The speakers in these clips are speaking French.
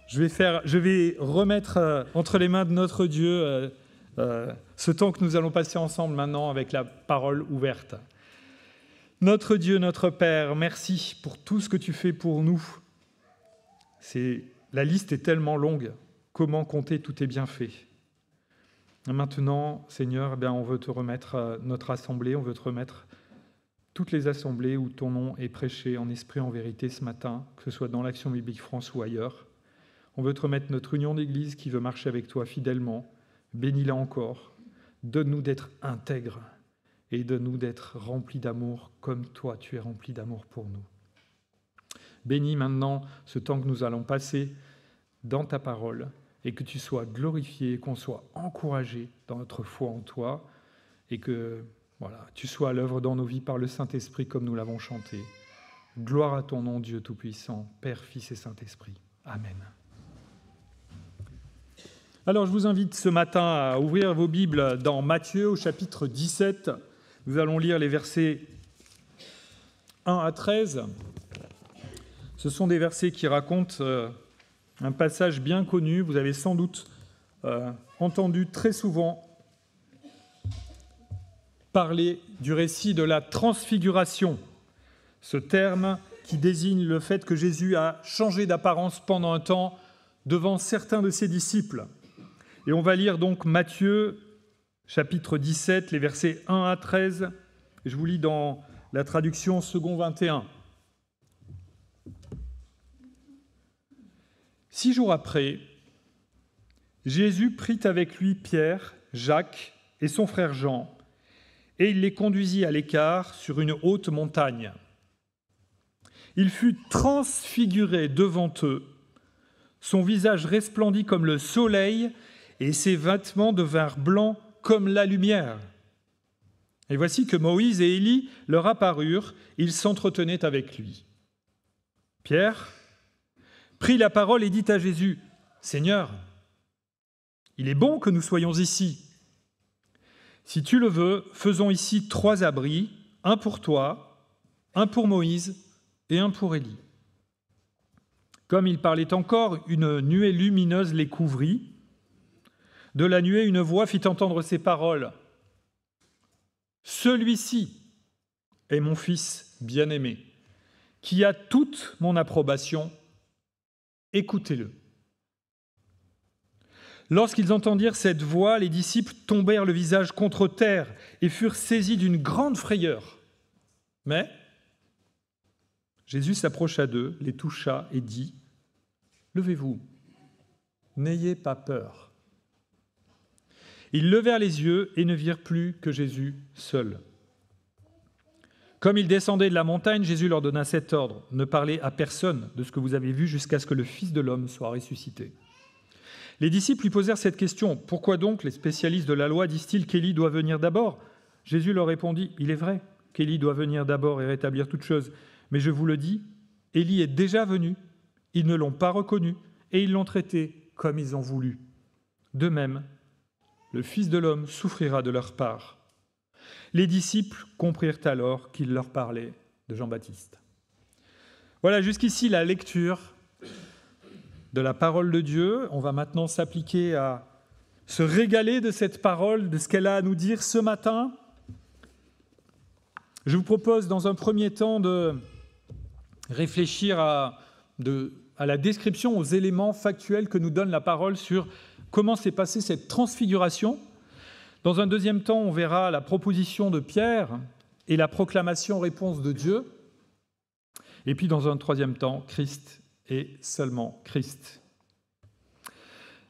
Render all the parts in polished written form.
Je vais remettre entre les mains de notre Dieu ce temps que nous allons passer ensemble maintenant avec la parole ouverte. Notre Dieu, notre Père, merci pour tout ce que tu fais pour nous. La liste est tellement longue. Comment compter tous tes bienfaits? Maintenant, Seigneur, on veut te remettre notre assemblée, on veut te remettre toutes les assemblées où ton nom est prêché en esprit, en vérité ce matin, que ce soit dans l'Action biblique France ou ailleurs. On veut te remettre notre union d'église qui veut marcher avec toi fidèlement. Bénis-la encore. Donne-nous d'être intègres et donne-nous d'être remplis d'amour comme toi, tu es rempli d'amour pour nous. Bénis maintenant ce temps que nous allons passer dans ta parole et que tu sois glorifié, qu'on soit encouragé dans notre foi en toi et que tu sois à l'œuvre dans nos vies par le Saint-Esprit comme nous l'avons chanté. Gloire à ton nom, Dieu Tout-Puissant, Père, Fils et Saint-Esprit. Amen. Alors, je vous invite ce matin à ouvrir vos Bibles dans Matthieu au chapitre 17. Nous allons lire les versets 1 à 13. Ce sont des versets qui racontent un passage bien connu. Vous avez sans doute entendu très souvent parler du récit de la transfiguration, ce terme qui désigne le fait que Jésus a changé d'apparence pendant un temps devant certains de ses disciples. Et on va lire donc Matthieu, chapitre 17, les versets 1 à 13. Je vous lis dans la traduction second 21. 6 jours après, Jésus prit avec lui Pierre, Jacques et son frère Jean, et il les conduisit à l'écart sur une haute montagne. Il fut transfiguré devant eux, son visage resplendit comme le soleil, et ses vêtements devinrent blancs comme la lumière. Et voici que Moïse et Élie leur apparurent, ils s'entretenaient avec lui. Pierre prit la parole et dit à Jésus, « Seigneur, il est bon que nous soyons ici. Si tu le veux, faisons ici 3 abris, un pour toi, un pour Moïse et un pour Élie. » Comme il parlait encore, une nuée lumineuse les couvrit. De la nuée, une voix fit entendre ces paroles. « Celui-ci est mon Fils bien-aimé, qui a toute mon approbation. Écoutez-le. » Lorsqu'ils entendirent cette voix, les disciples tombèrent le visage contre terre et furent saisis d'une grande frayeur. Mais Jésus s'approcha d'eux, les toucha et dit « Levez-vous, n'ayez pas peur. » Ils levèrent les yeux et ne virent plus que Jésus seul. Comme ils descendaient de la montagne, Jésus leur donna cet ordre, « Ne parlez à personne de ce que vous avez vu jusqu'à ce que le Fils de l'homme soit ressuscité. » Les disciples lui posèrent cette question, « Pourquoi donc les spécialistes de la loi disent-ils qu'Élie doit venir d'abord ?» Jésus leur répondit, « Il est vrai qu'Élie doit venir d'abord et rétablir toutes choses, mais je vous le dis, Élie est déjà venu, ils ne l'ont pas reconnu et ils l'ont traité comme ils ont voulu. De même, le Fils de l'homme souffrira de leur part. » Les disciples comprirent alors qu'il leur parlait de Jean-Baptiste. Voilà, jusqu'ici la lecture de la parole de Dieu. On va maintenant s'appliquer à se régaler de cette parole, de ce qu'elle a à nous dire ce matin. Je vous propose dans un premier temps de réfléchir à la description, aux éléments factuels que nous donne la parole sur comment s'est passée cette transfiguration. Dans un deuxième temps, on verra la proposition de Pierre et la proclamation-réponse de Dieu. Et puis dans un troisième temps, Christ et seulement Christ.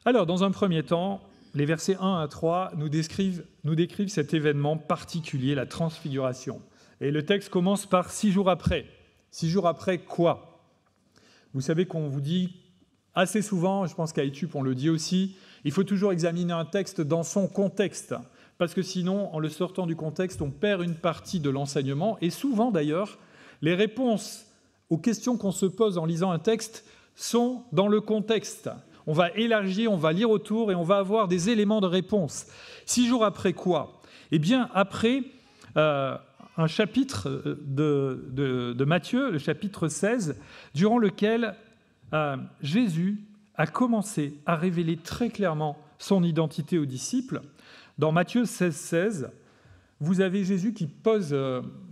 Alors, dans un premier temps, les versets 1 à 3 nous décrivent cet événement particulier, la transfiguration. Et le texte commence par 6 jours après. 6 jours après quoi? Vous savez qu'on vous dit assez souvent, je pense qu'à Etup on le dit aussi, il faut toujours examiner un texte dans son contexte, parce que sinon, en le sortant du contexte, on perd une partie de l'enseignement. Et souvent d'ailleurs, les réponses aux questions qu'on se pose en lisant un texte sont dans le contexte. On va élargir, on va lire autour et on va avoir des éléments de réponse. 6 jours après quoi? Eh bien, après un chapitre de Matthieu, le chapitre 16, durant lequel Jésus a commencé à révéler très clairement son identité aux disciples. Dans Matthieu 16, vous avez Jésus qui pose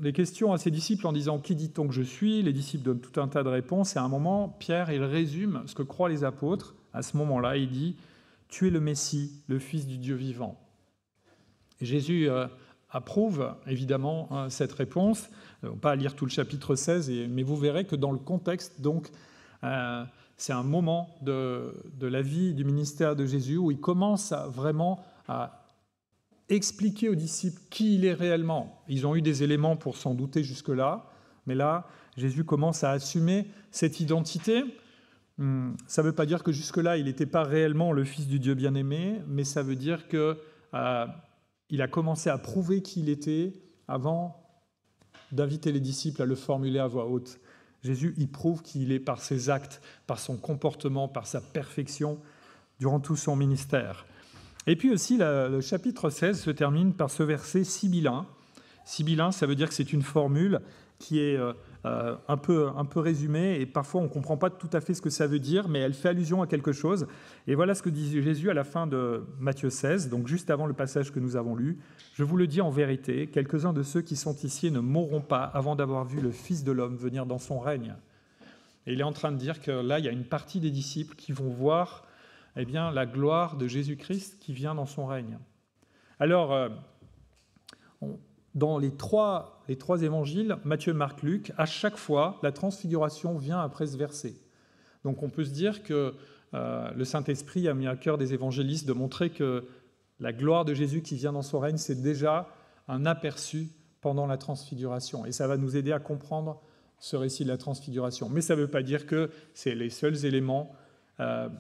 des questions à ses disciples en disant « Qui dit-on que je suis ?» Les disciples donnent tout un tas de réponses. Et à un moment, Pierre, il résume ce que croient les apôtres. À ce moment-là, il dit « Tu es le Messie, le Fils du Dieu vivant. » Et Jésus approuve évidemment cette réponse. On ne va pas lire tout le chapitre 16, mais vous verrez que dans le contexte, donc, c'est un moment de la vie du ministère de Jésus où il commence vraiment à expliquer aux disciples qui il est réellement. Ils ont eu des éléments pour s'en douter jusque-là, mais là, Jésus commence à assumer cette identité. Ça ne veut pas dire que jusque-là, il n'était pas réellement le Fils du Dieu bien-aimé, mais ça veut dire qu'il a commencé à prouver qui il était avant d'inviter les disciples à le formuler à voix haute. Jésus, il prouve qu'il est par ses actes, par son comportement, par sa perfection, durant tout son ministère. Et puis aussi, le chapitre 16 se termine par ce verset sibylin. Sibylin, ça veut dire que c'est une formule qui est un peu résumée, et parfois on ne comprend pas tout à fait ce que ça veut dire, mais elle fait allusion à quelque chose. Et voilà ce que dit Jésus à la fin de Matthieu 16, donc juste avant le passage que nous avons lu. « Je vous le dis en vérité, quelques-uns de ceux qui sont ici ne mourront pas avant d'avoir vu le Fils de l'homme venir dans son règne. » Et il est en train de dire que là, il y a une partie des disciples qui vont voir la gloire de Jésus-Christ qui vient dans son règne. Alors, dans les trois évangiles, Matthieu, Marc, Luc, à chaque fois, la transfiguration vient après ce verset. Donc on peut se dire que le Saint-Esprit a mis à cœur des évangélistes de montrer que la gloire de Jésus qui vient dans son règne, c'est déjà un aperçu pendant la transfiguration. Et ça va nous aider à comprendre ce récit de la transfiguration. Mais ça ne veut pas dire que c'est les seuls éléments,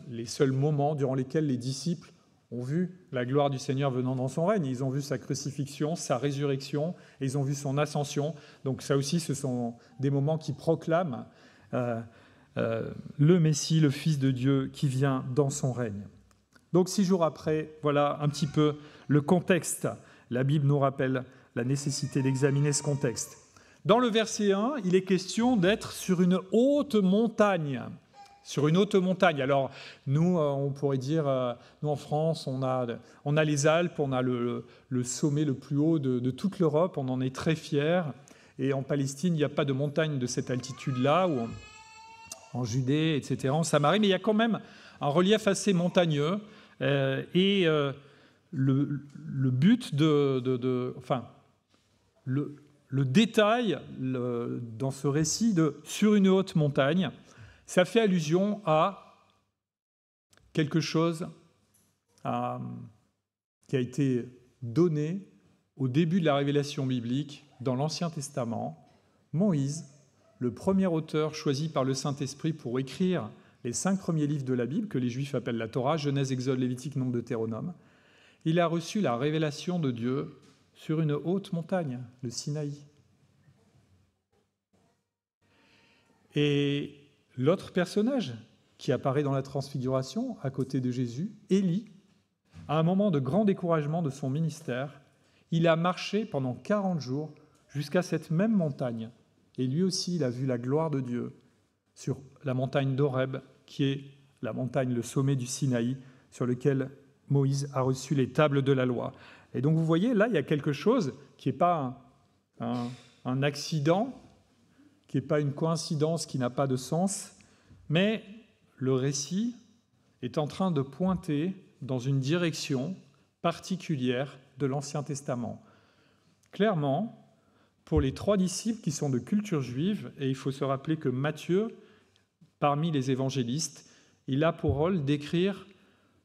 les seuls moments durant lesquels les disciples ont vu la gloire du Seigneur venant dans son règne. Ils ont vu sa crucifixion, sa résurrection, et ils ont vu son ascension. Donc ça aussi, ce sont des moments qui proclament le Messie, le Fils de Dieu, qui vient dans son règne. Donc 6 jours après, voilà un petit peu le contexte. La Bible nous rappelle la nécessité d'examiner ce contexte. Dans le verset 1, il est question d'être sur une haute montagne. Sur une haute montagne. Alors, nous, on pourrait dire, nous en France, on a les Alpes, on a le sommet le plus haut de toute l'Europe, on en est très fiers. Et en Palestine, il n'y a pas de montagne de cette altitude-là, ou en Judée, etc., en Samarie, mais il y a quand même un relief assez montagneux. Et le but le détail dans ce récit de « sur une haute montagne », ça fait allusion à quelque chose qui a été donné au début de la révélation biblique dans l'Ancien Testament. Moïse, le premier auteur choisi par le Saint-Esprit pour écrire les 5 premiers livres de la Bible, que les Juifs appellent la Torah, Genèse, Exode, Lévitique, Nombre, Deutéronome, il a reçu la révélation de Dieu sur une haute montagne, le Sinaï. Et l'autre personnage qui apparaît dans la Transfiguration, à côté de Jésus, Élie, à un moment de grand découragement de son ministère, il a marché pendant 40 jours jusqu'à cette même montagne. Et lui aussi, il a vu la gloire de Dieu sur la montagne d'Horeb, qui est la montagne, le sommet du Sinaï, sur lequel Moïse a reçu les tables de la loi. Et donc vous voyez, là, il y a quelque chose qui n'est pas un accident, qui n'est pas une coïncidence, qui n'a pas de sens, mais le récit est en train de pointer dans une direction particulière de l'Ancien Testament. Clairement, pour les 3 disciples qui sont de culture juive, et il faut se rappeler que Matthieu, parmi les évangélistes, il a pour rôle d'écrire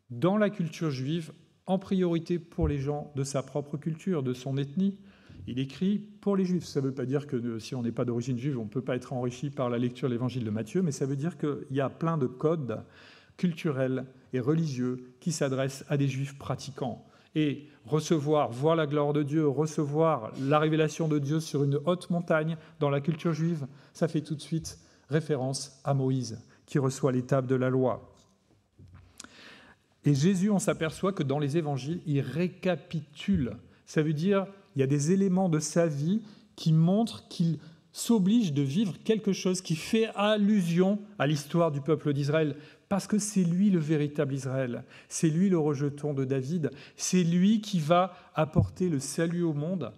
dans la culture juive, en priorité pour les gens de sa propre culture, de son ethnie. Il écrit pour les Juifs. Ça ne veut pas dire que si on n'est pas d'origine juive, on ne peut pas être enrichi par la lecture de l'évangile de Matthieu, mais ça veut dire qu'il y a plein de codes culturels et religieux qui s'adressent à des Juifs pratiquants. Et voir la gloire de Dieu, recevoir la révélation de Dieu sur une haute montagne dans la culture juive, ça fait tout de suite référence à Moïse, qui reçoit les tables de la loi. Et Jésus, on s'aperçoit que dans les évangiles, il récapitule. Ça veut dire qu'il y a des éléments de sa vie qui montrent qu'il s'oblige de vivre quelque chose qui fait allusion à l'histoire du peuple d'Israël. parce que c'est lui le véritable Israël, c'est lui le rejeton de David, c'est lui qui va apporter le salut au monde,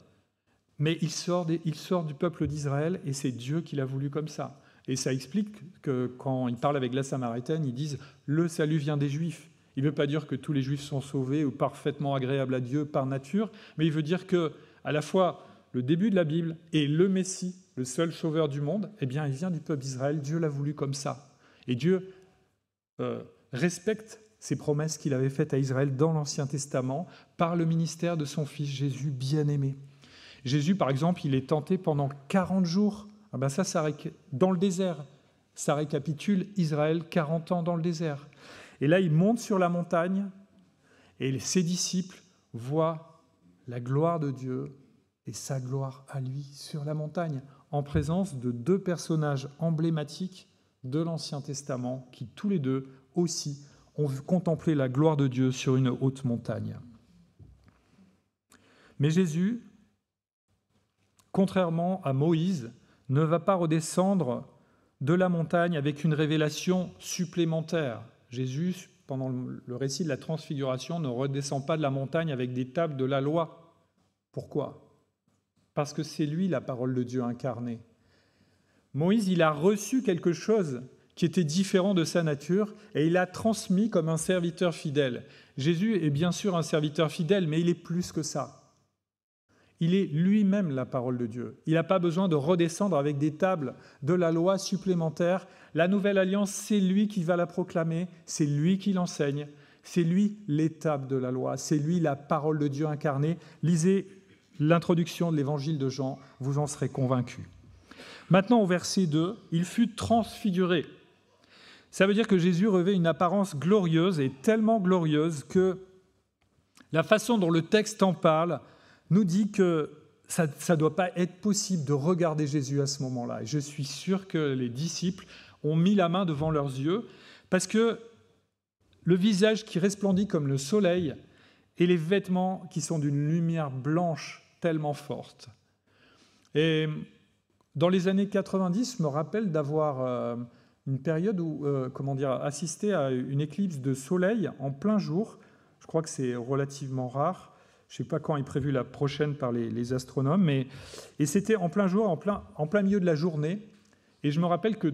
mais il sort du peuple d'Israël et c'est Dieu qui l'a voulu comme ça. Et ça explique que quand il parle avec la Samaritaine, ils disent « le salut vient des Juifs ». Il ne veut pas dire que tous les Juifs sont sauvés ou parfaitement agréables à Dieu par nature, mais il veut dire que à la fois le début de la Bible et le Messie, le seul sauveur du monde, eh bien, il vient du peuple d'Israël. Dieu l'a voulu comme ça. Et Dieu respecte ces promesses qu'il avait faites à Israël dans l'Ancien Testament par le ministère de son Fils Jésus bien-aimé. Jésus, par exemple, il est tenté pendant 40 jours. Ah ben ça dans le désert. Ça récapitule Israël 40 ans dans le désert. Et là, il monte sur la montagne et ses disciples voient la gloire de Dieu et sa gloire à lui sur la montagne, en présence de deux personnages emblématiques de l'Ancien Testament qui, tous les deux, aussi, ont contemplé la gloire de Dieu sur une haute montagne. Mais Jésus, contrairement à Moïse, ne va pas redescendre de la montagne avec une révélation supplémentaire. Jésus, pendant le récit de la transfiguration, ne redescend pas de la montagne avec des tables de la loi. Pourquoi ? Parce que c'est lui la parole de Dieu incarnée. Moïse, il a reçu quelque chose qui était différent de sa nature et il l'a transmis comme un serviteur fidèle. Jésus est bien sûr un serviteur fidèle, mais il est plus que ça. Il est lui-même la parole de Dieu. Il n'a pas besoin de redescendre avec des tables de la loi supplémentaires. La nouvelle alliance, c'est lui qui va la proclamer, c'est lui qui l'enseigne, c'est lui l'étape de la loi, c'est lui la parole de Dieu incarnée. Lisez l'introduction de l'évangile de Jean, vous en serez convaincus. Maintenant, au verset 2, il fut transfiguré. Ça veut dire que Jésus revêt une apparence glorieuse et tellement glorieuse que la façon dont le texte en parle nous dit que ça ne doit pas être possible de regarder Jésus à ce moment-là. Et je suis sûr que les disciples ont mis la main devant leurs yeux parce que le visage qui resplendit comme le soleil et les vêtements qui sont d'une lumière blanche tellement forte. Et dans les années 90, je me rappelle d'avoir une période où, assisté à une éclipse de soleil en plein jour. Je crois que c'est relativement rare. Je ne sais pas quand est prévue la prochaine par les astronomes, et c'était en plein jour, en plein milieu de la journée. Et je me rappelle que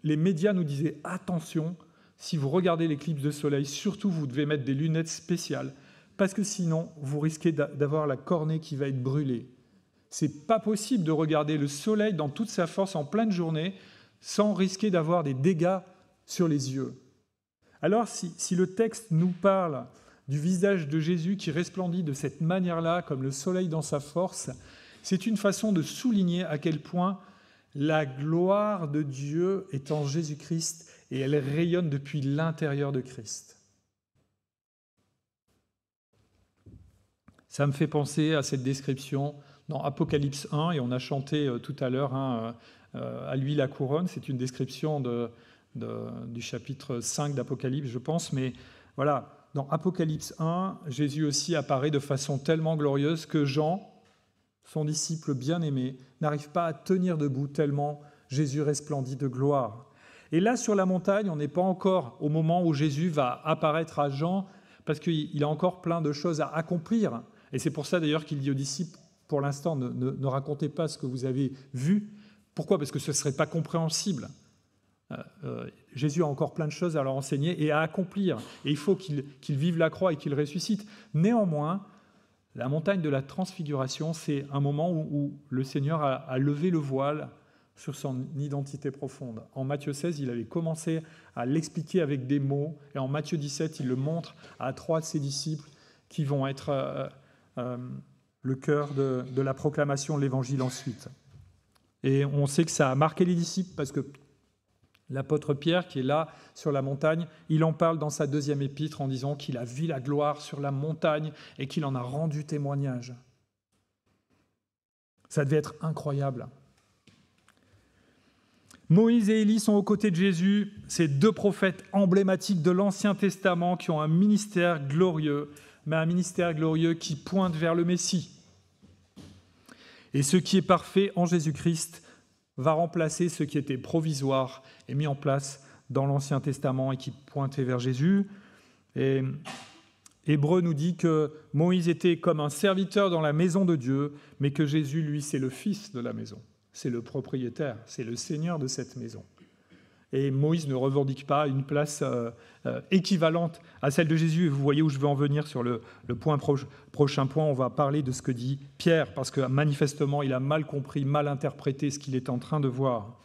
les médias nous disaient « Attention, si vous regardez l'éclipse de soleil, surtout vous devez mettre des lunettes spéciales, parce que sinon, vous risquez d'avoir la cornée qui va être brûlée. » C'est pas possible de regarder le soleil dans toute sa force en pleine journée sans risquer d'avoir des dégâts sur les yeux. Alors, si le texte nous parle du visage de Jésus qui resplendit de cette manière-là, comme le soleil dans sa force, c'est une façon de souligner à quel point la gloire de Dieu est en Jésus-Christ et elle rayonne depuis l'intérieur de Christ. Ça me fait penser à cette description dans Apocalypse 1, et on a chanté tout à l'heure à lui la couronne, c'est une description du chapitre 5 d'Apocalypse, je pense, mais voilà. Dans Apocalypse 1, Jésus aussi apparaît de façon tellement glorieuse que Jean, son disciple bien-aimé, n'arrive pas à tenir debout tellement Jésus resplendit de gloire. Et là, sur la montagne, on n'est pas encore au moment où Jésus va apparaître à Jean, parce qu'il a encore plein de choses à accomplir. Et c'est pour ça d'ailleurs qu'il dit aux disciples, pour l'instant, ne racontez pas ce que vous avez vu. Pourquoi ? Parce que ce ne serait pas compréhensible. Jésus a encore plein de choses à leur enseigner et à accomplir. Et il faut qu'il vive la croix et qu'il ressuscite. Néanmoins, la montagne de la transfiguration, c'est un moment où le Seigneur a levé le voile sur son identité profonde. En Matthieu 16, il avait commencé à l'expliquer avec des mots. Et en Matthieu 17, il le montre à 3 de ses disciples qui vont être le cœur de la proclamation de l'Évangile ensuite. Et on sait que ça a marqué les disciples parce que l'apôtre Pierre, qui est là sur la montagne, il en parle dans sa 2e épître en disant qu'il a vu la gloire sur la montagne et qu'il en a rendu témoignage. Ça devait être incroyable. Moïse et Élie sont aux côtés de Jésus, ces 2 prophètes emblématiques de l'Ancien Testament qui ont un ministère glorieux, mais un ministère glorieux qui pointe vers le Messie. Et ce qui est parfait en Jésus-Christ va remplacer ce qui était provisoire et mis en place dans l'Ancien Testament et qui pointaient vers Jésus. Et Hébreux nous dit que Moïse était comme un serviteur dans la maison de Dieu, mais que Jésus, lui, c'est le fils de la maison. C'est le propriétaire, c'est le seigneur de cette maison. Et Moïse ne revendique pas une place équivalente à celle de Jésus. Et vous voyez où je veux en venir sur le prochain point. On va parler de ce que dit Pierre, parce que manifestement, il a mal compris, mal interprété ce qu'il est en train de voir.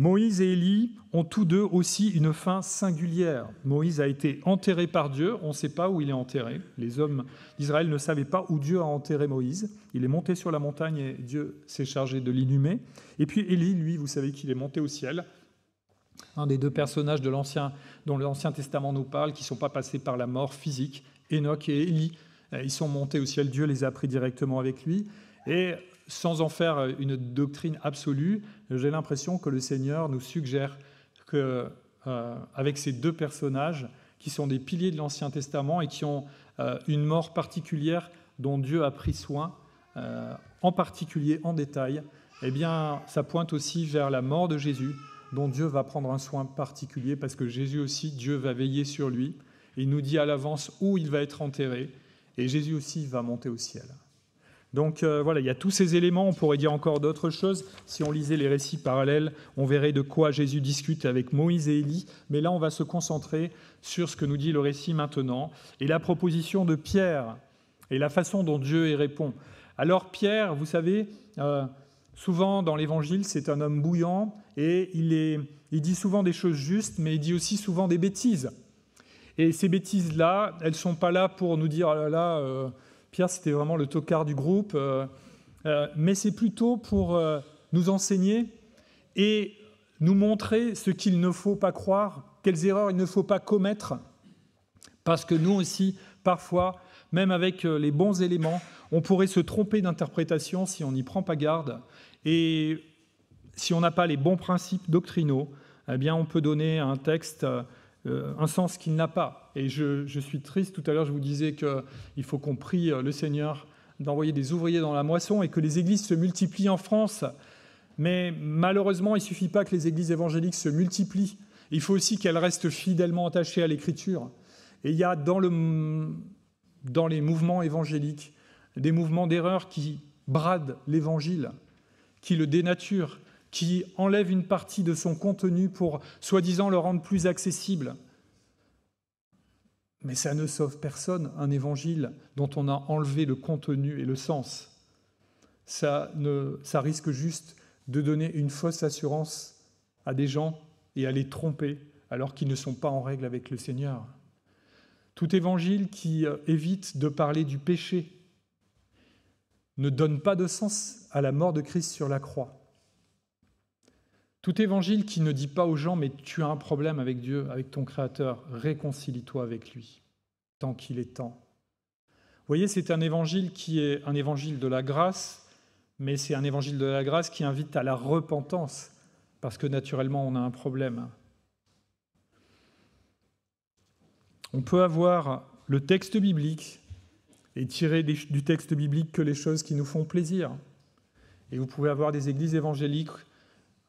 Moïse et Élie ont tous deux aussi une fin singulière. Moïse a été enterré par Dieu, on ne sait pas où il est enterré. Les hommes d'Israël ne savaient pas où Dieu a enterré Moïse. Il est monté sur la montagne et Dieu s'est chargé de l'inhumer. Et puis Élie, lui, vous savez qu'il est monté au ciel. Un des deux personnages dont l'Ancien Testament nous parle, qui ne sont pas passés par la mort physique, Enoch et Élie, ils sont montés au ciel, Dieu les a pris directement avec lui. Et sans en faire une doctrine absolue, j'ai l'impression que le Seigneur nous suggère qu'avec ces deux personnages, qui sont des piliers de l'Ancien Testament et qui ont une mort particulière dont Dieu a pris soin, en particulier, en détail, eh bien, ça pointe aussi vers la mort de Jésus, dont Dieu va prendre un soin particulier, parce que Jésus aussi, Dieu va veiller sur lui. Il nous dit à l'avance où il va être enterré, et Jésus aussi va monter au ciel. Donc voilà, il y a tous ces éléments, on pourrait dire encore d'autres choses. Si on lisait les récits parallèles, on verrait de quoi Jésus discute avec Moïse et Élie. Mais là, on va se concentrer sur ce que nous dit le récit maintenant, et la proposition de Pierre, et la façon dont Dieu y répond. Alors Pierre, vous savez, souvent dans l'Évangile, c'est un homme bouillant, et il dit souvent des choses justes, mais il dit aussi souvent des bêtises. Et ces bêtises-là, elles ne sont pas là pour nous dire « ah là là, Pierre, c'était vraiment le tocard du groupe », mais c'est plutôt pour nous enseigner et nous montrer ce qu'il ne faut pas croire, quelles erreurs il ne faut pas commettre, parce que nous aussi, parfois, même avec les bons éléments, on pourrait se tromper d'interprétation si on n'y prend pas garde, et si on n'a pas les bons principes doctrinaux, eh bien, on peut donner à un texte un sens qu'il n'a pas. Et je suis triste, tout à l'heure je vous disais qu'il faut qu'on prie le Seigneur d'envoyer des ouvriers dans la moisson et que les églises se multiplient en France. Mais malheureusement, il ne suffit pas que les églises évangéliques se multiplient. Il faut aussi qu'elles restent fidèlement attachées à l'Écriture. Et il y a dans les mouvements évangéliques des mouvements d'erreur qui bradent l'Évangile, qui le dénaturent, qui enlève une partie de son contenu pour, soi-disant, le rendre plus accessible. Mais ça ne sauve personne, un évangile dont on a enlevé le contenu et le sens. Ça risque juste de donner une fausse assurance à des gens et à les tromper alors qu'ils ne sont pas en règle avec le Seigneur. Tout évangile qui évite de parler du péché ne donne pas de sens à la mort de Christ sur la croix. Tout évangile qui ne dit pas aux gens « mais tu as un problème avec Dieu, avec ton Créateur, réconcilie-toi avec lui, tant qu'il est temps ». Vous voyez, c'est un évangile qui est un évangile de la grâce, mais c'est un évangile de la grâce qui invite à la repentance, parce que naturellement, on a un problème. On peut avoir le texte biblique et tirer du texte biblique que les choses qui nous font plaisir. Et vous pouvez avoir des églises évangéliques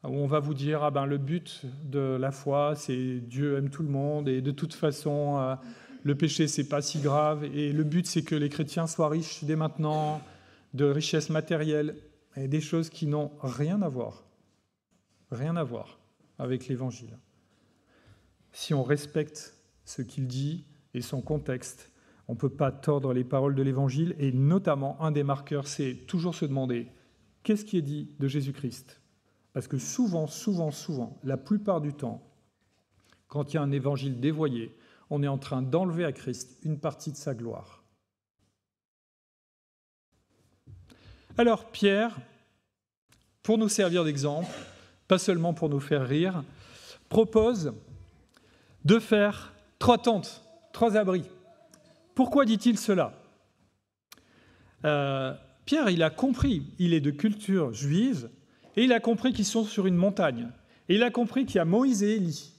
où on va vous dire le but de la foi, c'est Dieu aime tout le monde, et de toute façon, le péché, c'est pas si grave, et le but, c'est que les chrétiens soient riches dès maintenant, de richesses matérielles, et des choses qui n'ont rien à voir avec l'Évangile. Si on respecte ce qu'il dit et son contexte, on ne peut pas tordre les paroles de l'Évangile, et notamment, un des marqueurs, c'est toujours se demander qu'est-ce qui est dit de Jésus-Christ ? Parce que souvent, la plupart du temps, quand il y a un évangile dévoyé, on est en train d'enlever à Christ une partie de sa gloire. Alors Pierre, pour nous servir d'exemple, pas seulement pour nous faire rire, propose de faire 3 tentes, 3 abris. Pourquoi dit-il cela ? Pierre, il a compris, il est de culture juive, et il a compris qu'ils sont sur une montagne. Et il a compris qu'il y a Moïse et Élie.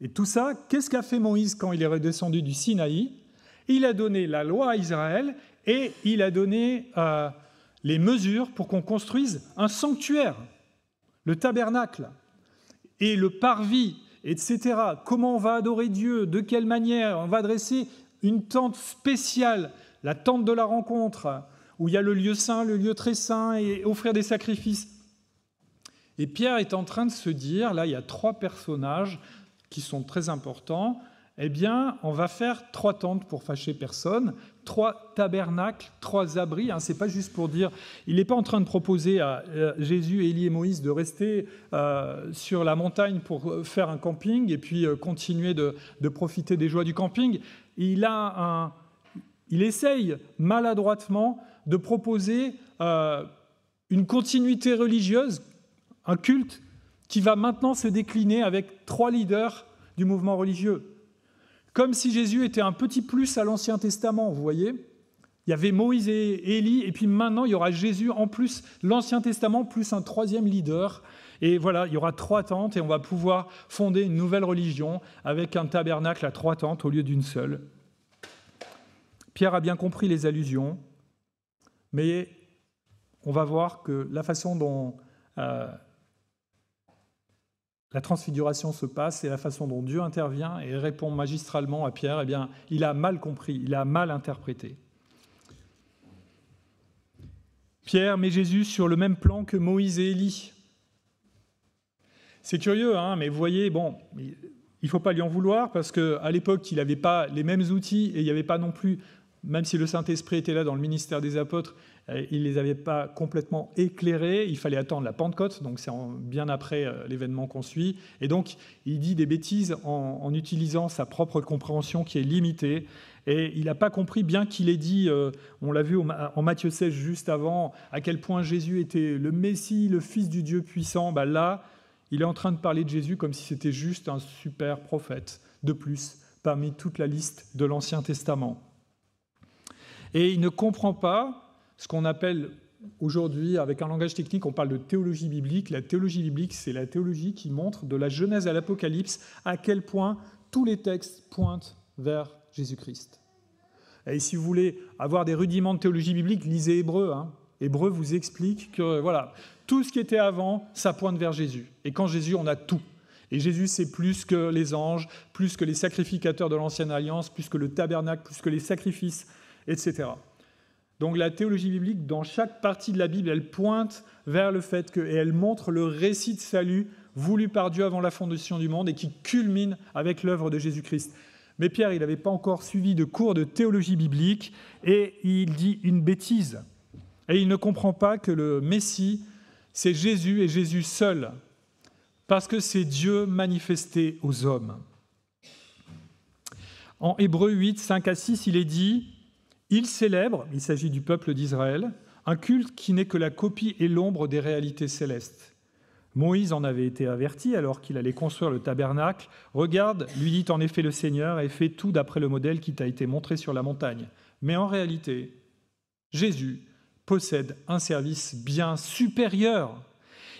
Et tout ça, qu'est-ce qu'a fait Moïse quand il est redescendu du Sinaï ? Il a donné la loi à Israël et il a donné les mesures pour qu'on construise un sanctuaire, le tabernacle. et le parvis, etc. Comment on va adorer Dieu, de quelle manière, on va dresser une tente spéciale, la tente de la rencontre, où il y a le lieu saint, le lieu très saint, et offrir des sacrifices. Et Pierre est en train de se dire, là il y a 3 personnages qui sont très importants, eh bien on va faire 3 tentes pour fâcher personne, 3 tabernacles, 3 abris, ce n'est pas juste pour dire, il n'est pas en train de proposer à Jésus, Élie et Moïse de rester sur la montagne pour faire un camping et puis continuer de profiter des joies du camping. Il essaye maladroitement de proposer une continuité religieuse, un culte qui va maintenant se décliner avec 3 leaders du mouvement religieux. Comme si Jésus était un petit plus à l'Ancien Testament, vous voyez. Il y avait Moïse et Élie, et puis maintenant il y aura Jésus en plus, l'Ancien Testament, plus un 3e leader. Et voilà, il y aura 3 tentes et on va pouvoir fonder une nouvelle religion avec un tabernacle à 3 tentes au lieu d'une seule. Pierre a bien compris les allusions, mais on va voir que la façon dont la transfiguration se passe et la façon dont Dieu intervient et répond magistralement à Pierre, eh bien, il a mal compris, il a mal interprété. Pierre met Jésus sur le même plan que Moïse et Élie. C'est curieux, mais vous voyez, bon, il ne faut pas lui en vouloir parce qu'à l'époque, il n'avait pas les mêmes outils et il n'y avait pas non plus, même si le Saint-Esprit était là dans le ministère des apôtres, il ne les avait pas complètement éclairés. Il fallait attendre la Pentecôte, donc c'est bien après l'événement qu'on suit. Et donc, il dit des bêtises en utilisant sa propre compréhension qui est limitée. Et il n'a pas compris, bien qu'il ait dit, on l'a vu en Matthieu 16 juste avant, à quel point Jésus était le Messie, le Fils du Dieu puissant. Là, il est en train de parler de Jésus comme si c'était juste un super prophète de plus parmi toute la liste de l'Ancien Testament. Et il ne comprend pas ce qu'on appelle aujourd'hui, avec un langage technique, on parle de théologie biblique. La théologie biblique, c'est la théologie qui montre de la Genèse à l'Apocalypse à quel point tous les textes pointent vers Jésus-Christ. Et si vous voulez avoir des rudiments de théologie biblique, lisez Hébreux. Hébreux vous explique que voilà, tout ce qui était avant, ça pointe vers Jésus. Et quand Jésus, on a tout. Et Jésus, c'est plus que les anges, plus que les sacrificateurs de l'Ancienne Alliance, plus que le tabernacle, plus que les sacrifices, etc. Donc la théologie biblique, dans chaque partie de la Bible, elle pointe vers le fait que, et elle montre le récit de salut voulu par Dieu avant la fondation du monde et qui culmine avec l'œuvre de Jésus-Christ. Mais Pierre, il n'avait pas encore suivi de cours de théologie biblique et il dit une bêtise. Et il ne comprend pas que le Messie, c'est Jésus et Jésus seul, parce que c'est Dieu manifesté aux hommes. En Hébreux 8, 5 à 6, il est dit « Il célèbre, il s'agit du peuple d'Israël, un culte qui n'est que la copie et l'ombre des réalités célestes. Moïse en avait été averti alors qu'il allait construire le tabernacle. « Regarde, lui dit en effet le Seigneur, et fais tout d'après le modèle qui t'a été montré sur la montagne. Mais en réalité, Jésus possède un service bien supérieur,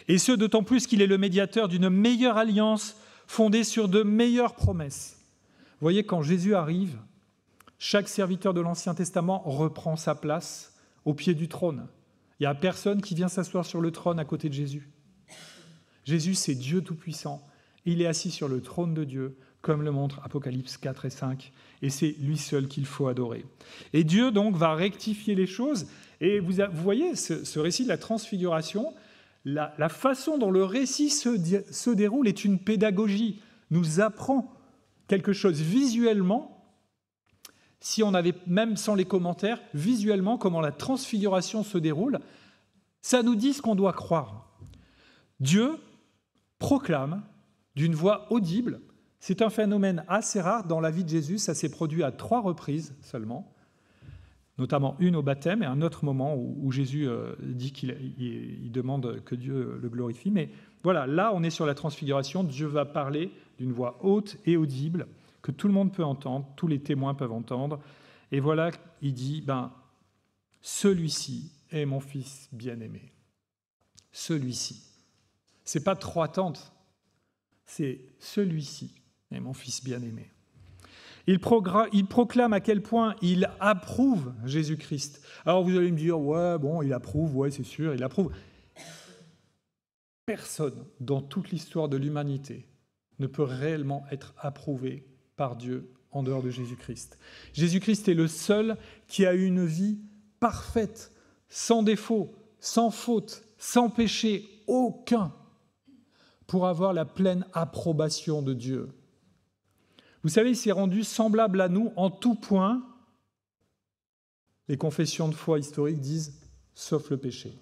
et ce d'autant plus qu'il est le médiateur d'une meilleure alliance fondée sur de meilleures promesses. » Vous voyez, quand Jésus arrive, chaque serviteur de l'Ancien Testament reprend sa place au pied du trône. Il n'y a personne qui vient s'asseoir sur le trône à côté de Jésus. Jésus, c'est Dieu Tout-Puissant. Il est assis sur le trône de Dieu, comme le montre Apocalypse 4 et 5. Et c'est lui seul qu'il faut adorer. Et Dieu, donc, va rectifier les choses. Et vous voyez, ce récit de la transfiguration, la façon dont le récit se déroule est une pédagogie, nous apprend quelque chose visuellement. Si on avait, même sans les commentaires, visuellement, comment la transfiguration se déroule, ça nous dit ce qu'on doit croire. Dieu proclame d'une voix audible. C'est un phénomène assez rare dans la vie de Jésus. Ça s'est produit à 3 reprises seulement, notamment une au baptême et un autre moment où Jésus dit qu'il demande que Dieu le glorifie. Mais voilà, là, on est sur la transfiguration. Dieu va parler d'une voix haute et audible que tout le monde peut entendre, tous les témoins peuvent entendre. Et voilà, il dit, celui-ci est mon fils bien-aimé. Celui-ci. Ce n'est pas 3 tentes, c'est celui-ci est mon fils bien-aimé. Il proclame à quel point il approuve Jésus-Christ. Alors vous allez me dire, ouais, bon, il approuve, ouais, c'est sûr, il approuve. personne dans toute l'histoire de l'humanité ne peut réellement être approuvé par Dieu en dehors de Jésus-Christ. Jésus-Christ est le seul qui a eu une vie parfaite, sans défaut, sans faute, sans péché, aucun, pour avoir la pleine approbation de Dieu. Vous savez, il s'est rendu semblable à nous en tout point. Les confessions de foi historiques disent « sauf le péché ».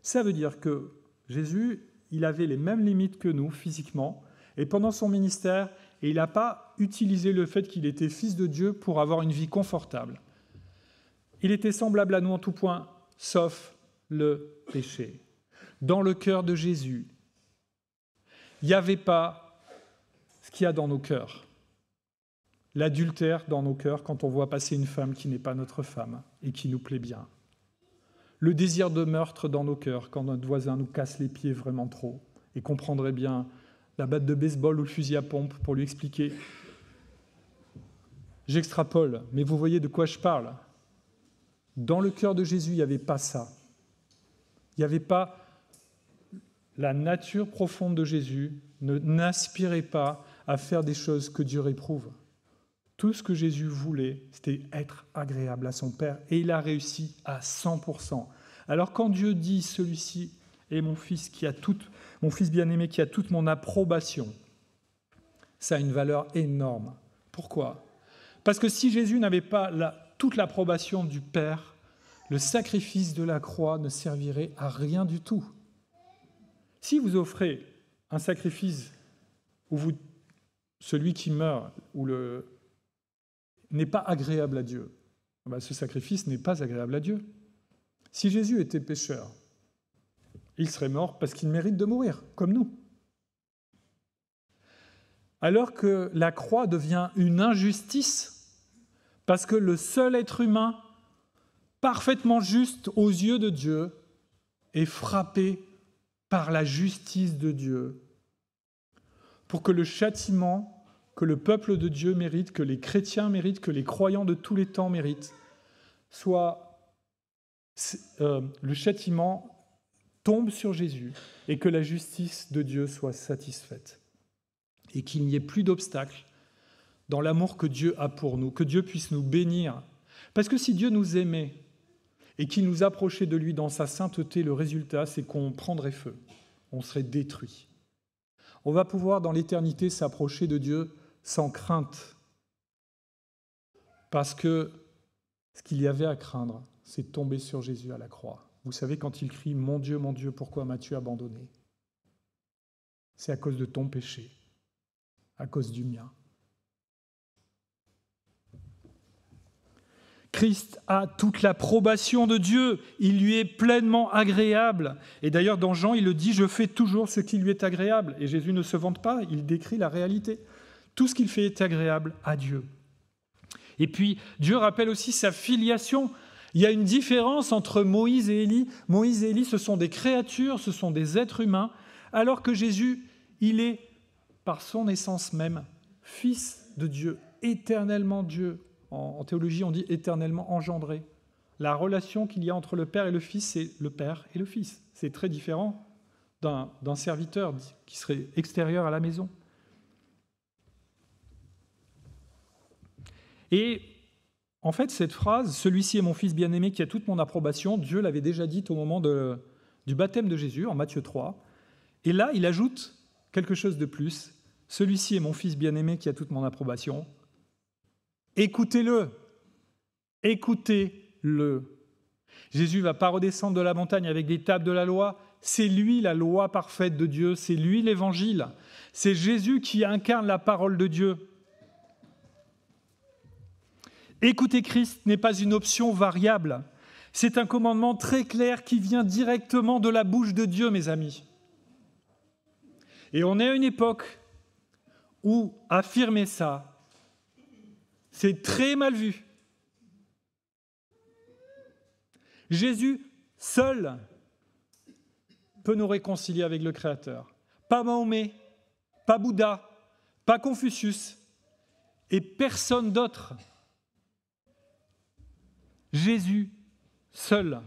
Ça veut dire que Jésus, il avait les mêmes limites que nous physiquement, et pendant son ministère, il n'a pas utilisé le fait qu'il était fils de Dieu pour avoir une vie confortable. Il était semblable à nous en tout point, sauf le péché. Dans le cœur de Jésus, il n'y avait pas ce qu'il y a dans nos cœurs. L'adultère dans nos cœurs quand on voit passer une femme qui n'est pas notre femme et qui nous plaît bien. Le désir de meurtre dans nos cœurs quand notre voisin nous casse les pieds vraiment trop et qu'on prendrait bien la batte de baseball ou le fusil à pompe pour lui expliquer. J'extrapole, mais vous voyez de quoi je parle. Dans le cœur de Jésus, il n'y avait pas ça. Il n'y avait pas la nature profonde de Jésus, n'aspirait pas à faire des choses que Dieu réprouve. Tout ce que Jésus voulait, c'était être agréable à son Père, et il a réussi à 100%. Alors quand Dieu dit « celui-ci est mon fils bien-aimé qui a toute mon approbation », ça a une valeur énorme. Pourquoi ? Parce que si Jésus n'avait pas toute l'approbation du Père, le sacrifice de la croix ne servirait à rien du tout. Si vous offrez un sacrifice où celui qui meurt n'est pas agréable à Dieu, ce sacrifice n'est pas agréable à Dieu. Si Jésus était pécheur, il serait mort parce qu'il mérite de mourir, comme nous. Alors que la croix devient une injustice, parce que le seul être humain, parfaitement juste aux yeux de Dieu, est frappé par la justice de Dieu, pour que le châtiment que le peuple de Dieu mérite, que les chrétiens méritent, que les croyants de tous les temps méritent, le châtiment tombe sur Jésus et que la justice de Dieu soit satisfaite. Et qu'il n'y ait plus d'obstacles dans l'amour que Dieu a pour nous, que Dieu puisse nous bénir. Parce que si Dieu nous aimait et qu'il nous approchait de lui dans sa sainteté, le résultat, c'est qu'on prendrait feu, on serait détruit. On va pouvoir dans l'éternité s'approcher de Dieu sans crainte. Parce que ce qu'il y avait à craindre, c'est tomber sur Jésus à la croix. Vous savez, quand il crie « Mon Dieu, pourquoi m'as-tu abandonné ?» C'est à cause de ton péché, à cause du mien. Christ a toute l'approbation de Dieu, il lui est pleinement agréable. Et d'ailleurs, dans Jean, il le dit « Je fais toujours ce qui lui est agréable ». Et Jésus ne se vante pas, il décrit la réalité. Tout ce qu'il fait est agréable à Dieu. Et puis, Dieu rappelle aussi sa filiation. Il y a une différence entre Moïse et Élie. Moïse et Élie, ce sont des créatures, ce sont des êtres humains, alors que Jésus, il est, par son essence même, fils de Dieu, éternellement Dieu. En théologie, on dit éternellement engendré. La relation qu'il y a entre le Père et le Fils, c'est le Père et le Fils. C'est très différent d'un serviteur qui serait extérieur à la maison. Et en fait, cette phrase, « Celui-ci est mon Fils bien-aimé qui a toute mon approbation », Dieu l'avait déjà dite au moment du baptême de Jésus, en Matthieu 3. Et là, il ajoute quelque chose de plus. « Celui-ci est mon Fils bien-aimé qui a toute mon approbation. Écoutez-le. Écoutez-le. » Jésus ne va pas redescendre de la montagne avec des tables de la loi. C'est lui la loi parfaite de Dieu. C'est lui l'évangile. C'est Jésus qui incarne la parole de Dieu. Écouter Christ n'est pas une option variable. C'est un commandement très clair qui vient directement de la bouche de Dieu, mes amis. Et on est à une époque où affirmer ça, c'est très mal vu. Jésus seul peut nous réconcilier avec le Créateur. Pas Mahomet, pas Bouddha, pas Confucius et personne d'autre. Jésus seul.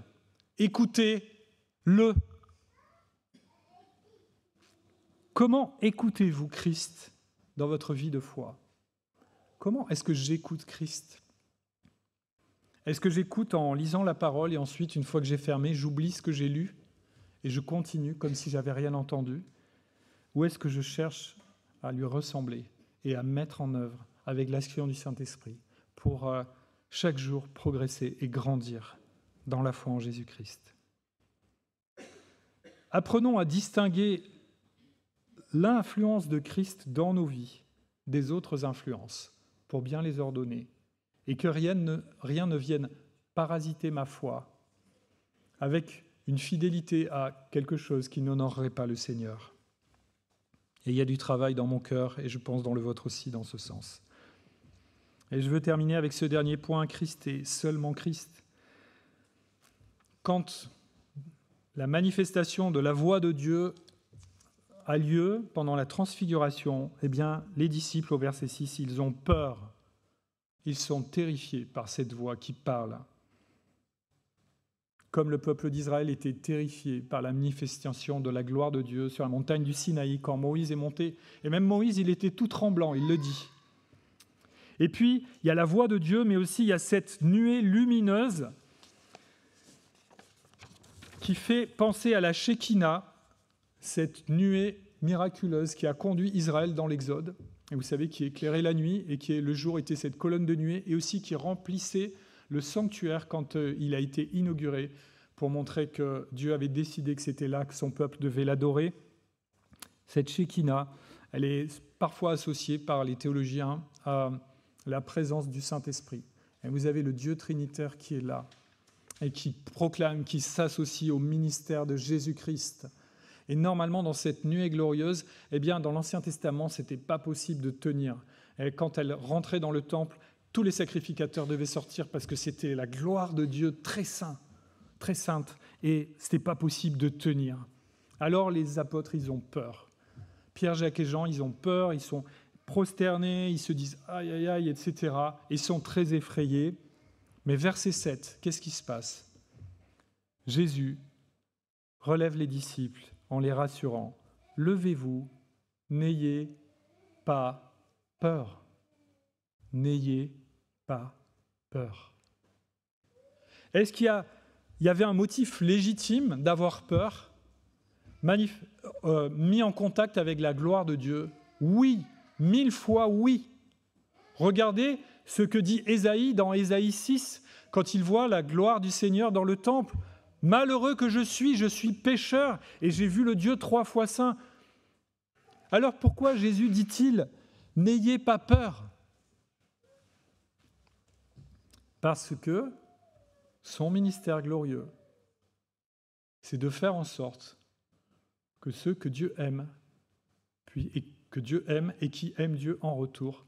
Écoutez-le. Comment écoutez-vous Christ dans votre vie de foi? Comment est-ce que j'écoute Christ? Est-ce que j'écoute en lisant la parole et ensuite, une fois que j'ai fermé, j'oublie ce que j'ai lu et je continue comme si j'avais rien entendu? Ou est-ce que je cherche à lui ressembler et à mettre en œuvre avec l'action du Saint-Esprit pour chaque jour progresser et grandir dans la foi en Jésus-Christ? Apprenons à distinguer l'influence de Christ dans nos vies des autres influences pour bien les ordonner et que rien ne vienne parasiter ma foi avec une fidélité à quelque chose qui n'honorerait pas le Seigneur. Et il y a du travail dans mon cœur et je pense dans le vôtre aussi dans ce sens. Et je veux terminer avec ce dernier point, Christ et seulement Christ. Quand la manifestation de la voix de Dieu a lieu pendant la transfiguration, eh bien, les disciples, au verset 6, ils ont peur. Ils sont terrifiés par cette voix qui parle. Comme le peuple d'Israël était terrifié par la manifestation de la gloire de Dieu sur la montagne du Sinaï quand Moïse est monté. Et même Moïse, il était tout tremblant, il le dit. Et puis, il y a la voix de Dieu, mais aussi il y a cette nuée lumineuse qui fait penser à la Shekinah, cette nuée miraculeuse qui a conduit Israël dans l'Exode. Et vous savez, qui éclairait la nuit et qui, le jour, était cette colonne de nuée et aussi qui remplissait le sanctuaire quand il a été inauguré pour montrer que Dieu avait décidé que c'était là que son peuple devait l'adorer. Cette Shekinah, elle est parfois associée par les théologiens à la présence du Saint-Esprit. Et vous avez le Dieu trinitaire qui est là et qui proclame, qui s'associe au ministère de Jésus-Christ. Et normalement, dans cette nuée glorieuse, eh bien, dans l'Ancien Testament, ce n'était pas possible de tenir. Et quand elle rentrait dans le temple, tous les sacrificateurs devaient sortir parce que c'était la gloire de Dieu très sainte, et ce n'était pas possible de tenir. Alors les apôtres, ils ont peur. Pierre, Jacques et Jean, ils ont peur, ils sont prosternés, ils se disent « aïe, aïe, aïe », etc. Ils sont très effrayés. Mais verset 7, qu'est-ce qui se passe? Jésus relève les disciples en les rassurant. « Levez-vous, n'ayez pas peur. N'ayez pas peur. » Est-ce qu'il y avait un motif légitime d'avoir peur, mis en contact avec la gloire de Dieu? Oui, 1000 fois oui. Regardez ce que dit Ésaïe dans Ésaïe 6, quand il voit la gloire du Seigneur dans le temple. « Malheureux que je suis pécheur, et j'ai vu le Dieu 3 fois saint. » Alors pourquoi Jésus dit-il « N'ayez pas peur » ? Parce que son ministère glorieux, c'est de faire en sorte que ceux que Dieu aime, et qui aiment Dieu en retour,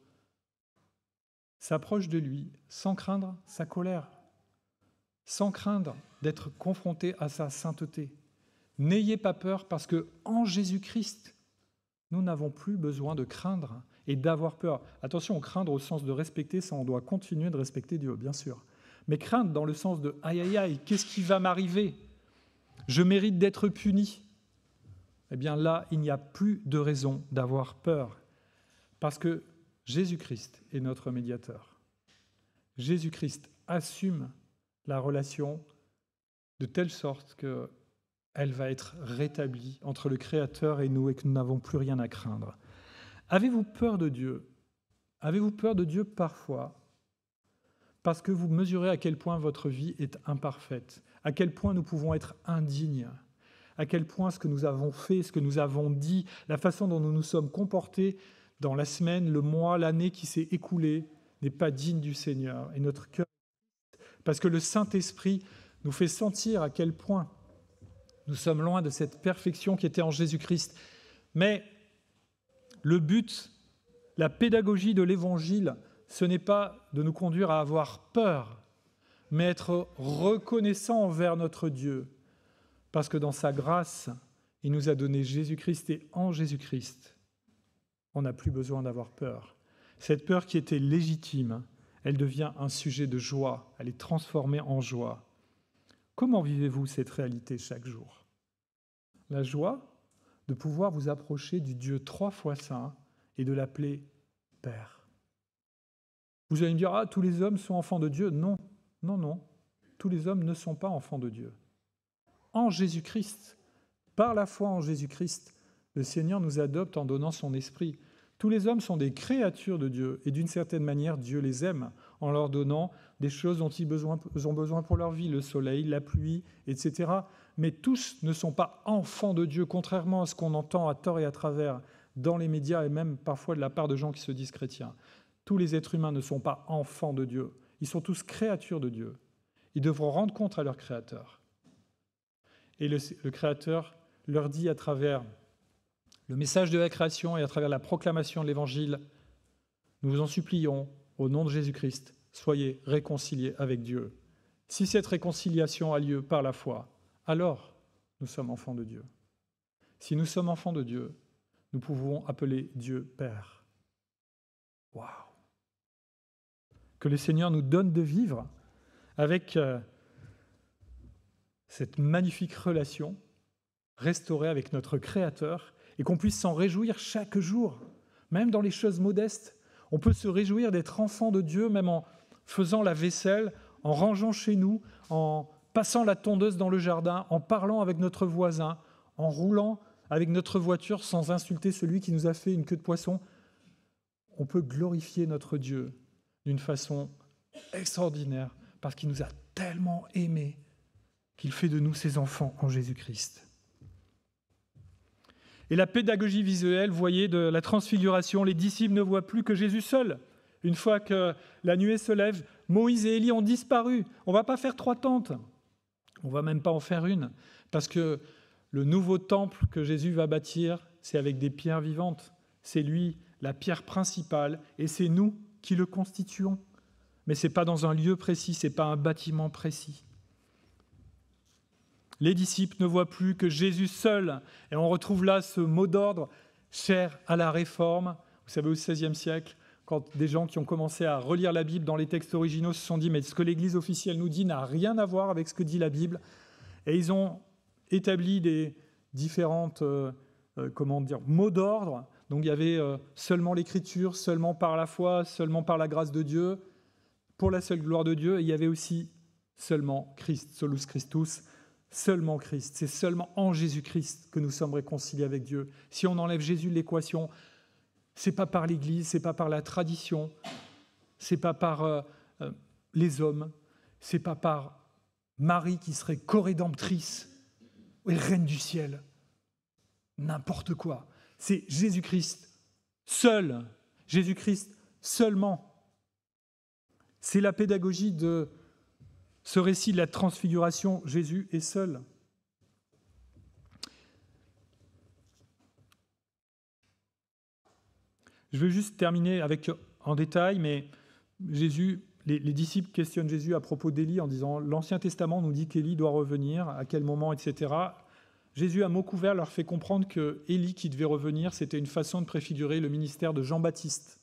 s'approchent de lui sans craindre sa colère, sans craindre d'être confrontés à sa sainteté. N'ayez pas peur parce que en Jésus-Christ, nous n'avons plus besoin de craindre et d'avoir peur. Attention, craindre au sens de respecter, ça on doit continuer de respecter Dieu, bien sûr. Mais craindre dans le sens de « aïe, aïe, aïe, qu'est-ce qui va m'arriver? Je mérite d'être puni. » Eh bien là, il n'y a plus de raison d'avoir peur parce que Jésus-Christ est notre médiateur. Jésus-Christ assume la relation de telle sorte qu'elle va être rétablie entre le Créateur et nous et que nous n'avons plus rien à craindre. Avez-vous peur de Dieu? Avez-vous peur de Dieu parfois parce que vous mesurez à quel point votre vie est imparfaite, à quel point nous pouvons être indignes, à quel point ce que nous avons fait, ce que nous avons dit, la façon dont nous nous sommes comportés dans la semaine, le mois, l'année qui s'est écoulée n'est pas digne du Seigneur. Et notre cœur, parce que le Saint-Esprit nous fait sentir à quel point nous sommes loin de cette perfection qui était en Jésus-Christ. Mais le but, la pédagogie de l'Évangile, ce n'est pas de nous conduire à avoir peur, mais être reconnaissant envers notre Dieu, parce que dans sa grâce, il nous a donné Jésus-Christ et en Jésus-Christ, on n'a plus besoin d'avoir peur. Cette peur qui était légitime, elle devient un sujet de joie, elle est transformée en joie. Comment vivez-vous cette réalité chaque jour? La joie de pouvoir vous approcher du Dieu 3 fois saint et de l'appeler Père. Vous allez me dire, tous les hommes sont enfants de Dieu. Non, non, non. Tous les hommes ne sont pas enfants de Dieu. En Jésus-Christ, par la foi en Jésus-Christ, le Seigneur nous adopte en donnant son esprit. Tous les hommes sont des créatures de Dieu et d'une certaine manière, Dieu les aime en leur donnant des choses dont ils ont besoin pour leur vie, le soleil, la pluie, etc. Mais tous ne sont pas enfants de Dieu, contrairement à ce qu'on entend à tort et à travers dans les médias et même parfois de la part de gens qui se disent chrétiens. Tous les êtres humains ne sont pas enfants de Dieu. Ils sont tous créatures de Dieu. Ils devront rendre compte à leur Créateur. Et le Créateur leur dit à travers le message de la création et à travers la proclamation de l'Évangile, nous vous en supplions, au nom de Jésus-Christ, soyez réconciliés avec Dieu. Si cette réconciliation a lieu par la foi, alors nous sommes enfants de Dieu. Si nous sommes enfants de Dieu, nous pouvons appeler Dieu Père. Waouh! Que le Seigneur nous donne de vivre avec cette magnifique relation restaurée avec notre Créateur et qu'on puisse s'en réjouir chaque jour, même dans les choses modestes. On peut se réjouir d'être enfant de Dieu, même en faisant la vaisselle, en rangeant chez nous, en passant la tondeuse dans le jardin, en parlant avec notre voisin, en roulant avec notre voiture sans insulter celui qui nous a fait une queue de poisson. On peut glorifier notre Dieu d'une façon extraordinaire parce qu'il nous a tellement aimés qu'il fait de nous ses enfants en Jésus-Christ. Et la pédagogie visuelle, vous voyez, de la transfiguration, les disciples ne voient plus que Jésus seul. Une fois que la nuée se lève, Moïse et Élie ont disparu. On ne va pas faire 3 tentes. On ne va même pas en faire une. Parce que le nouveau temple que Jésus va bâtir, c'est avec des pierres vivantes. C'est lui, la pierre principale, et c'est nous qui le constituons. Mais ce n'est pas dans un lieu précis, ce n'est pas un bâtiment précis. Les disciples ne voient plus que Jésus seul. Et on retrouve là ce mot d'ordre cher à la Réforme. Vous savez, au XVIe siècle, quand des gens qui ont commencé à relire la Bible dans les textes originaux se sont dit « mais ce que l'Église officielle nous dit n'a rien à voir avec ce que dit la Bible ». Et ils ont établi des différentes mots d'ordre. Donc il y avait seulement l'Écriture, seulement par la foi, seulement par la grâce de Dieu, pour la seule gloire de Dieu. Et il y avait aussi seulement Christ, solus Christus, seulement Christ. C'est seulement en Jésus-Christ que nous sommes réconciliés avec Dieu. Si on enlève Jésus de l'équation, c'est pas par l'Église, c'est pas par la tradition, c'est pas par les hommes, c'est pas par Marie qui serait co-rédemptrice et reine du ciel. N'importe quoi. C'est Jésus-Christ seul, Jésus-Christ seulement. C'est la pédagogie de ce récit de la transfiguration. Jésus est seul. Je veux juste terminer avec en détail, mais Jésus, les disciples questionnent Jésus à propos d'Élie en disant « L'Ancien Testament nous dit qu'Élie doit revenir, à quel moment, etc. » Jésus, à mots couverts, leur fait comprendre que Élie qui devait revenir, c'était une façon de préfigurer le ministère de Jean-Baptiste.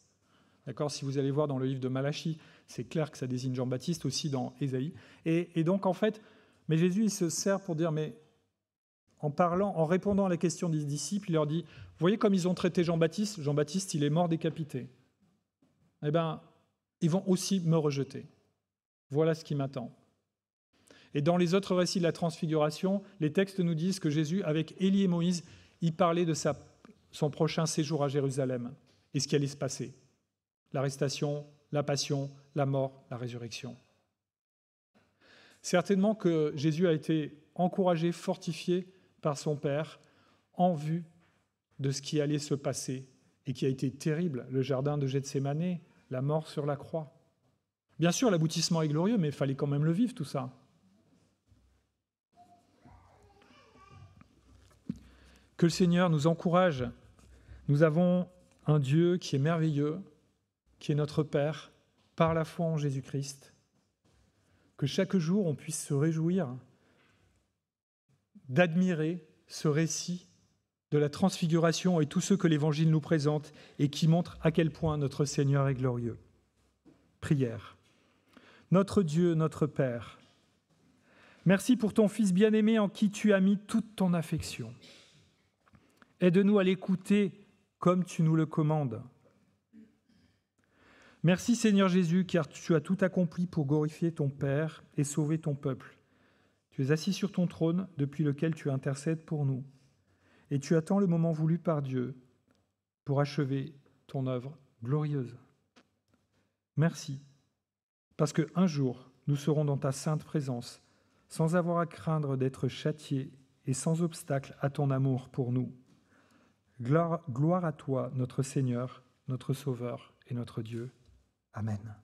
D'accord ? Si vous allez voir dans le livre de Malachie, c'est clair que ça désigne Jean-Baptiste, aussi dans Ésaïe. Et donc, en fait, mais Jésus, il se sert pour dire, mais en répondant à la question des disciples, il leur dit, vous voyez comme ils ont traité Jean-Baptiste ? Jean-Baptiste, il est mort décapité. Eh bien, ils vont aussi me rejeter. Voilà ce qui m'attend. Et dans les autres récits de la transfiguration, les textes nous disent que Jésus, avec Élie et Moïse, il parlait de son prochain séjour à Jérusalem et ce qui allait se passer. L'arrestation, la passion, la mort, la résurrection. Certainement que Jésus a été encouragé, fortifié par son Père en vue de ce qui allait se passer et qui a été terrible, le jardin de Gethsémanée, la mort sur la croix. Bien sûr, l'aboutissement est glorieux, mais il fallait quand même le vivre, tout ça. Que le Seigneur nous encourage. Nous avons un Dieu qui est merveilleux, qui est notre Père, par la foi en Jésus-Christ. Que chaque jour, on puisse se réjouir d'admirer ce récit de la transfiguration et tous ceux que l'Évangile nous présente et qui montrent à quel point notre Seigneur est glorieux. Prière. Notre Dieu, notre Père, merci pour ton Fils bien-aimé en qui tu as mis toute ton affection. Aide-nous à l'écouter comme tu nous le commandes. Merci Seigneur Jésus, car tu as tout accompli pour glorifier ton Père et sauver ton peuple. Tu es assis sur ton trône, depuis lequel tu intercèdes pour nous. Et tu attends le moment voulu par Dieu pour achever ton œuvre glorieuse. Merci, parce qu'un jour, nous serons dans ta sainte présence, sans avoir à craindre d'être châtiés et sans obstacle à ton amour pour nous. Gloire à toi, notre Seigneur, notre Sauveur et notre Dieu. Amen.